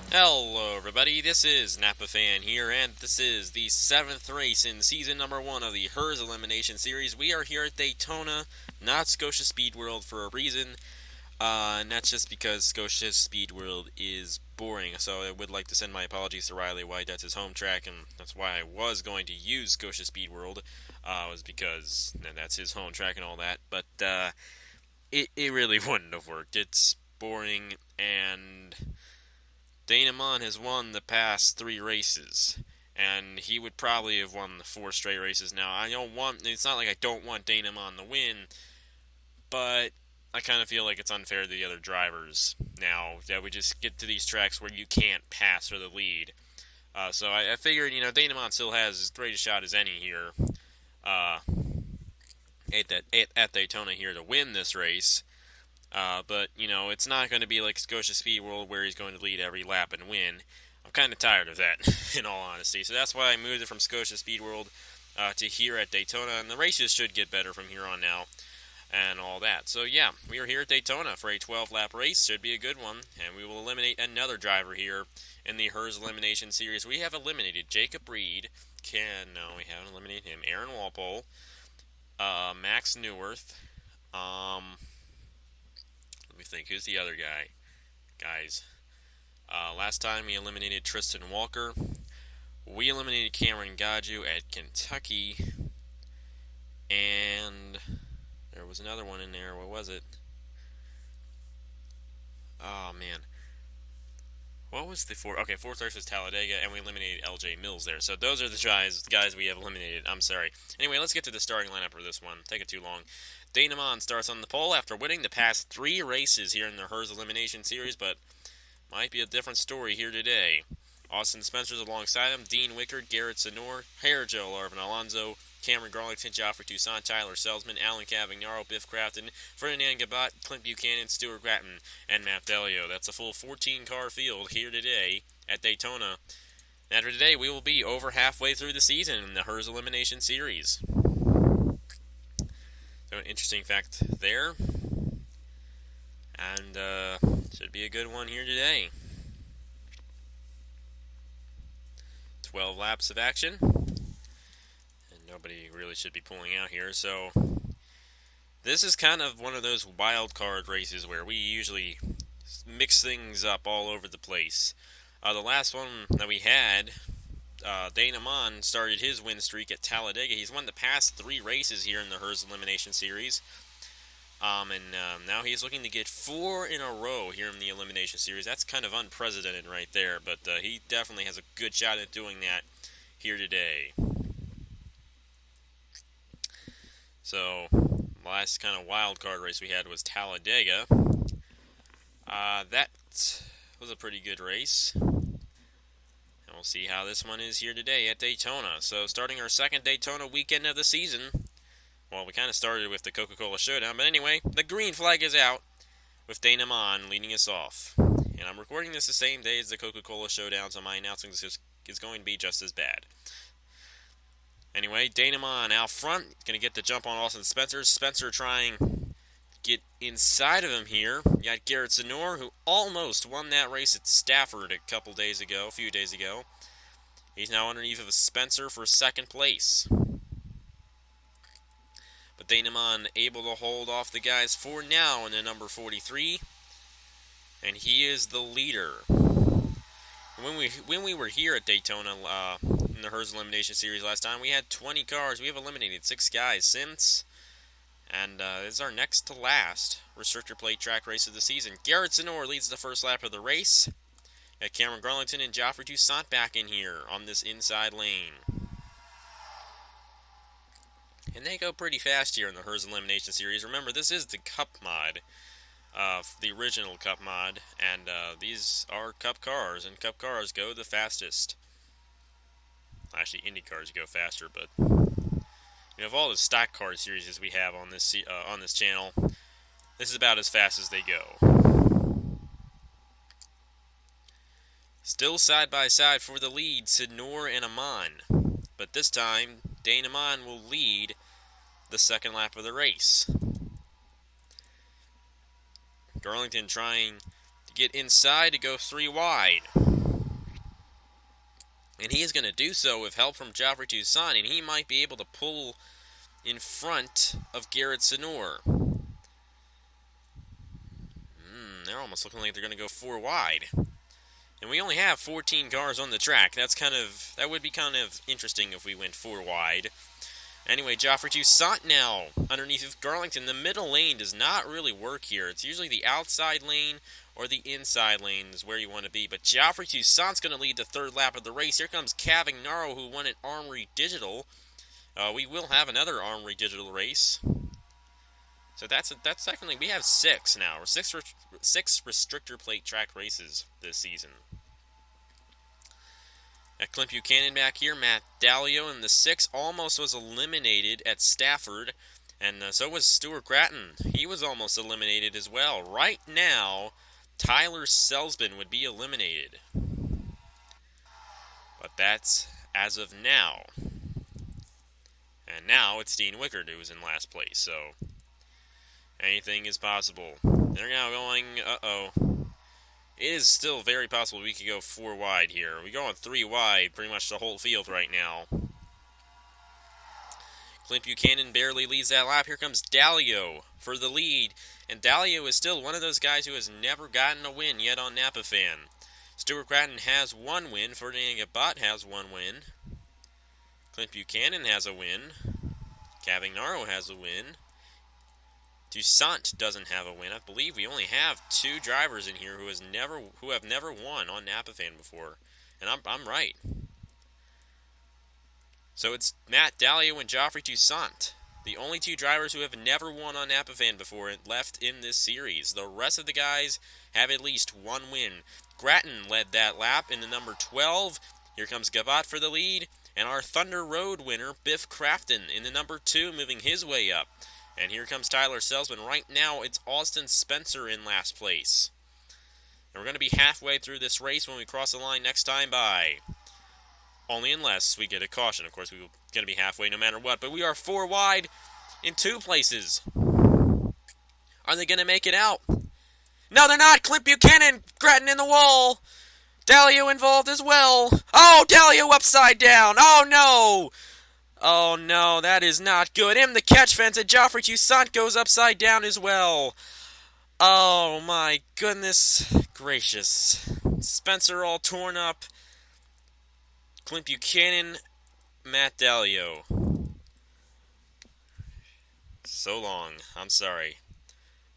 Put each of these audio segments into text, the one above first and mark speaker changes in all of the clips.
Speaker 1: Hello, everybody. This is Napa Fan here, and this is the 7th race in season number 1 of the HERS Elimination Series. We are here at Daytona, not Scotia Speed World, for a reason, and that's just because Scotia Speed World is boring. So I would like to send my apologies to Riley White. That's his home track, and that's why I was going to use Scotia Speed World, was because that's his home track and all that. But it really wouldn't have worked. It's boring, and Daytona has won the past 3 races, and he would probably have won the 4 straight races. Now, I don't want. It's not like I don't want Daytona to win, but I kind of feel like it's unfair to the other drivers now that we just get to these tracks where you can't pass for the lead. So I figured, Daytona still has as great a shot as any here uh, at Daytona here to win this race. But, it's not going to be like Scotia Speed World where he's going to lead every lap and win. I'm kind of tired of that, in all honesty. So that's why I moved it from Scotia Speed World to here at Daytona. And the races should get better from here on now and all that. So, yeah, we are here at Daytona for a 12-lap race. Should be a good one. And we will eliminate another driver here in the HERS Elimination Series. We have eliminated Jacob Reed. No, we haven't eliminated him. Aaron Walpole. Max Newworth. Let me think. Who's the other guys? Last time we eliminated Tristan Walker. We eliminated Cameron Gaju at Kentucky. And there was another one in there. What was it? Oh, man. What was the fourth? Okay, fourth race was Talladega, and we eliminated LJ Mills there. So those are the guys we have eliminated. I'm sorry. Anyway, let's get to the starting lineup for this one. Take it too long. Daytona starts on the pole after winning the past 3 races here in the HERS Elimination Series, but might be a different story here today. Austin Spencer's alongside him, Dean Wickard, Garrett Sonor, Joe, Arvin Alonso, Cameron Garlington, Joffrey Toussaint, Tyler Selzman, Alan Cavagnaro, Biff Crafton, Ferdinand Gabat, Clint Buchanan, Stuart Gratton, and Matt Delio. That's a full 14-car field here today at Daytona. After today, we will be over halfway through the season in the HERS Elimination Series. So an interesting fact there. And should be a good one here today. 12 laps of action. And nobody really should be pulling out here. So this is kind of one of those wild card races where we usually mix things up all over the place. The last one that we had, Dana Mon started his win streak at Talladega. He's won the past 3 races here in the HERS Elimination Series. Now he's looking to get 4 in a row here in the Elimination Series. That's kind of unprecedented right there, but he definitely has a good shot at doing that here today. So, last kind of wild card race we had was Talladega. That was a pretty good race. And we'll see how this one is here today at Daytona. So, starting our second Daytona weekend of the season. Well, we kind of started with the Coca-Cola Showdown, but anyway, the green flag is out with Dana Mon leading us off. And I'm recording this the same day as the Coca-Cola Showdown, so my announcing is going to be just as bad. Anyway, Dana Mon out front, going to get the jump on Austin Spencer. Spencer trying to get inside of him here. You got Garrett Sonor, who almost won that race at Stafford a few days ago. He's now underneath of Spencer for second place. But Dana Mon able to hold off the guys for now in the number 43. And he is the leader. When we were here at Daytona in the HERS Elimination Series last time, we had 20 cars. We have eliminated 6 guys since. And this is our next to last restrictor plate track race of the season. Garrett Sonor leads the first lap of the race. Got Cameron Garlington and Joffrey Toussaint back in here on this inside lane. And they go pretty fast here in the HERS Elimination Series. Remember, this is the Cup mod, the original Cup mod, and these are Cup cars, and Cup cars go the fastest. Actually, Indy cars go faster, but of all the stock car series we have on this channel, this is about as fast as they go. Still side by side for the lead, Sonor and Amon, but this time Dana Mon will lead the second lap of the race. Garlington trying to get inside to go 3 wide. And he is going to do so with help from Joffrey Toussaint, and he might be able to pull in front of Garrett Sonor. They're almost looking like they're going to go 4 wide. And we only have 14 cars on the track. That would be kind of interesting if we went 4 wide. Anyway, Joffrey Toussaint now underneath of Garlington. The middle lane does not really work here. It's usually the outside lane or the inside lane is where you want to be. But Joffrey Toussaint's going to lead the third lap of the race. Here comes Cavagnaro, who won at Armory Digital. We will have another Armory Digital race. So that's definitely, we have 6 now. 6 restrictor plate track races this season. At Clint Buchanan back here, Matt Dallio in the 6 almost was eliminated at Stafford, and so was Stuart Gratton. He was almost eliminated as well. Right now, Tyler Selsman would be eliminated. But that's as of now. And now it's Dean Wickard who's in last place, so anything is possible. They're now going, It is still very possible we could go 4 wide here. We go on 3 wide, pretty much the whole field right now. Clint Buchanan barely leads that lap. Here comes Dallio for the lead. And Dallio is still one of those guys who has never gotten a win yet on Napa Fan. Stuart Gratton has 1 win. Ferdinand Gabat has 1 win. Clint Buchanan has a win. Cavagnaro has a win. Toussaint doesn't have a win. I believe we only have 2 drivers in here who have never won on Napa Fan before, and I'm right. So it's Matt Dallio and Joffrey Toussaint, the only 2 drivers who have never won on Napa Fan before, left in this series. The rest of the guys have at least 1 win. Gratton led that lap in the number 12. Here comes Gabat for the lead, and our Thunder Road winner, Biff Crafton, in the number 2, moving his way up. And here comes Tyler Selsman. Right now, it's Austin Spencer in last place. And we're going to be halfway through this race when we cross the line next time by. Only unless we get a caution. Of course, we're going to be halfway no matter what. But we are 4 wide in 2 places. Are they going to make it out? No, they're not. Clint Buchanan, Gratton in the wall. Dallio involved as well. Oh, Dallio upside down. Oh, no. Oh no, that is not good. In the catch fence, and Joffrey Toussaint goes upside down as well. Oh my goodness gracious. Spencer all torn up. Clint Buchanan, Matt Dallio. So long, I'm sorry.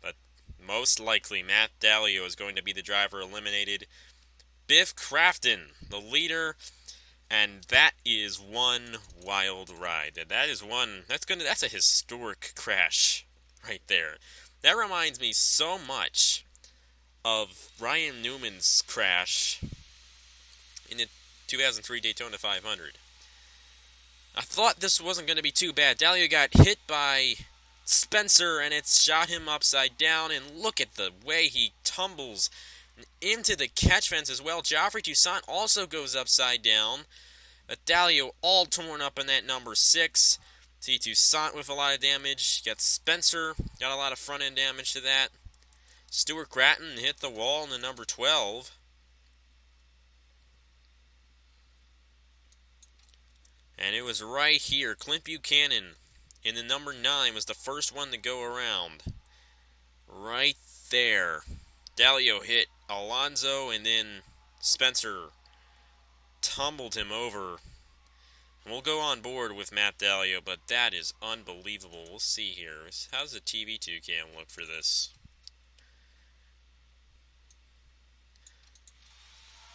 Speaker 1: But most likely Matt Dallio is going to be the driver eliminated. Biff Crafton, the leader. And that is one wild ride. That's a historic crash right there. That reminds me so much of Ryan Newman's crash in the 2003 Daytona 500. I thought this wasn't going to be too bad. Dallio got hit by Spencer and it shot him upside down, and look at the way he tumbles into the catch fence as well. Joffrey Toussaint also goes upside down. Dallio all torn up in that number 6. See Toussaint with a lot of damage. Got Spencer, got a lot of front end damage to that. Stuart Gratton hit the wall in the number 12. And it was right here. Clint Buchanan in the number 9 was the first one to go around. Right there. Dallio hit Alonso, and then Spencer tumbled him over. And we'll go on board with Matt Dallio, but that is unbelievable. We'll see here. How's the TV2 cam look for this?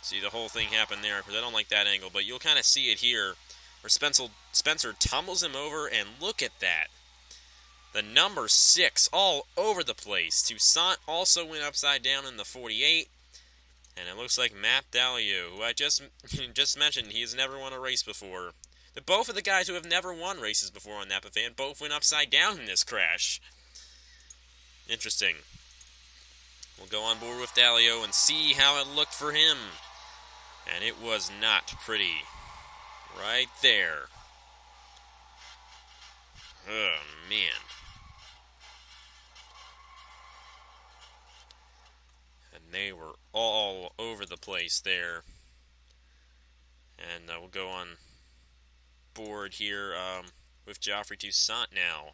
Speaker 1: See the whole thing happen there, because I don't like that angle, but you'll kind of see it here, where Spencer tumbles him over, and look at that. The number 6 all over the place. Toussaint also went upside down in the 48. And it looks like Matt Dallio, who I just mentioned, he has never won a race before. Both of the guys who have never won races before on Napa Fan both went upside down in this crash. Interesting. We'll go on board with Dallio and see how it looked for him. And it was not pretty. Right there. Oh, man. And they were all over the place there. And we'll go on board here with Geoffrey Toussaint now.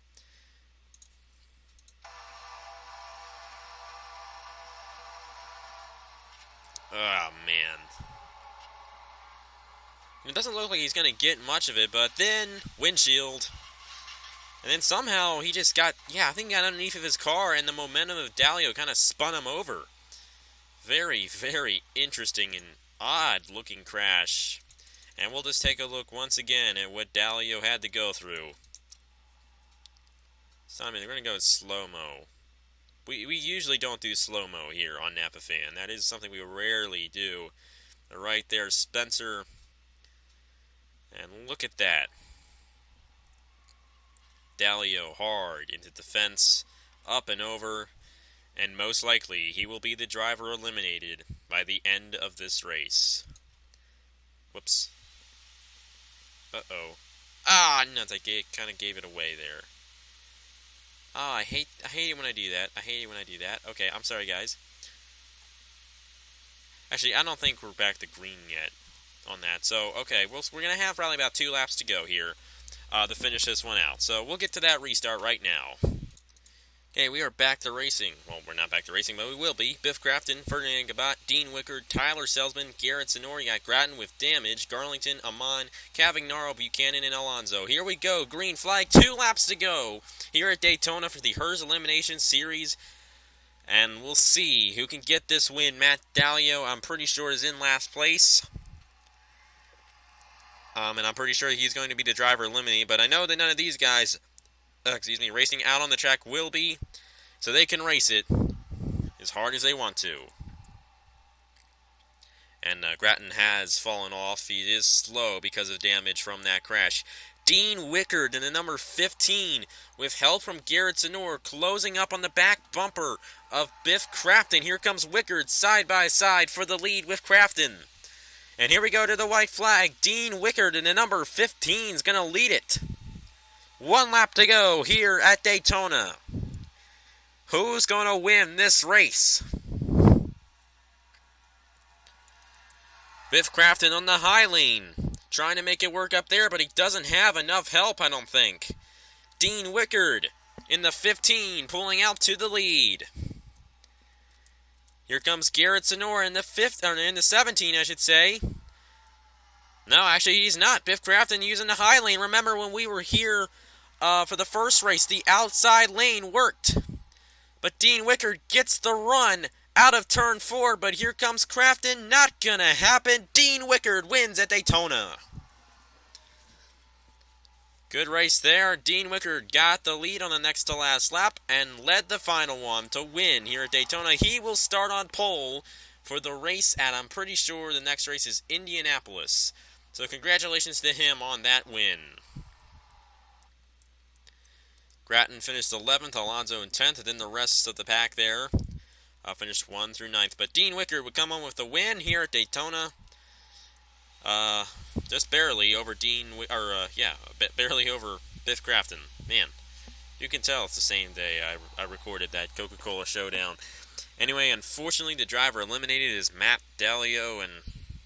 Speaker 1: Oh, man. It doesn't look like he's going to get much of it, but then windshield. And then somehow he just got, I think he got underneath of his car, and the momentum of Dalio kind of spun him over. Very, very interesting and odd-looking crash. And we'll just take a look once again at what Dalio had to go through. Simon, we're going to go slow-mo. We usually don't do slow-mo here on Napa Fan. That is something we rarely do. Right there, Spencer. And look at that. Dalio hard into the fence, up and over, and most likely he will be the driver eliminated by the end of this race. Whoops. Uh-oh. Ah, nuts, I kind of gave it away there. Oh, I hate it when I do that. Okay, I'm sorry, guys. Actually, I don't think we're back to green yet on that. So, okay, we're going to have probably about 2 laps to go here to finish this one out. So, we'll get to that restart right now. Okay, we are back to racing. Well, we're not back to racing, but we will be. Biff Crafton, Ferdinand Gabat, Dean Wickard, Tyler Selzman, Garrett Sonori, got Grattan with damage, Garlington, Amon, Cavagnaro, Buchanan, and Alonso. Here we go, green flag, 2 laps to go here at Daytona for the HERS Elimination Series. And we'll see who can get this win. Matt Dalio, I'm pretty sure, is in last place. And I'm pretty sure he's going to be the driver eliminated, but I know that none of these guys racing out on the track will be, so they can race it as hard as they want to. And Grattan has fallen off. He is slow because of damage from that crash. Dean Wickard in the number 15 with help from Garrett Zenor closing up on the back bumper of Biff Crafton. Here comes Wickard side by side for the lead with Crafton. And here we go to the white flag. Dean Wickard in the number 15 is going to lead it. 1 lap to go here at Daytona. Who's going to win this race? Biff Crafton on the high lane, trying to make it work up there, but he doesn't have enough help, I don't think. Dean Wickard in the 15, pulling out to the lead. Here comes Garrett Sonora in the 17, I should say. No, actually, he's not. Biff Crafton using the high lane. Remember when we were here for the first race, the outside lane worked. But Dean Wickard gets the run out of turn 4, but here comes Crafton. Not gonna happen. Dean Wickard wins at Daytona. Good race there. Dean Wickard got the lead on the next to last lap and led the final one to win here at Daytona. He will start on pole for the race at, I'm pretty sure the next race is Indianapolis. So congratulations to him on that win. Grattan finished 11th, Alonso in 10th, and then the rest of the pack there finished 1 through 9th. But Dean Wickard would come on with the win here at Daytona. Just barely over barely over Biff Crafton. Man, you can tell it's the same day I recorded that Coca-Cola Showdown. Anyway, unfortunately, the driver eliminated is Matt Dalio, and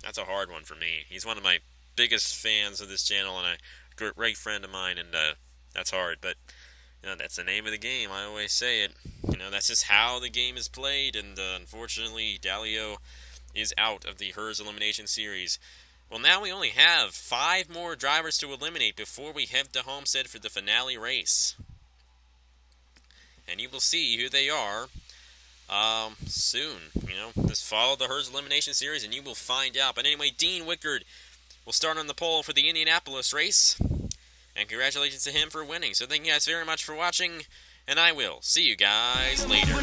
Speaker 1: that's a hard one for me. He's one of my biggest fans of this channel, and a great friend of mine, and that's hard, but that's the name of the game. I always say it. That's just how the game is played, and unfortunately, Dalio is out of the HERS Elimination Series. Well, now we only have 5 more drivers to eliminate before we head to Homestead for the finale race. And you will see who they are soon. Just follow the HERS Elimination Series and you will find out. But anyway, Dean Wickard will start on the pole for the Indianapolis race. And congratulations to him for winning. So thank you guys very much for watching, and I will see you guys later.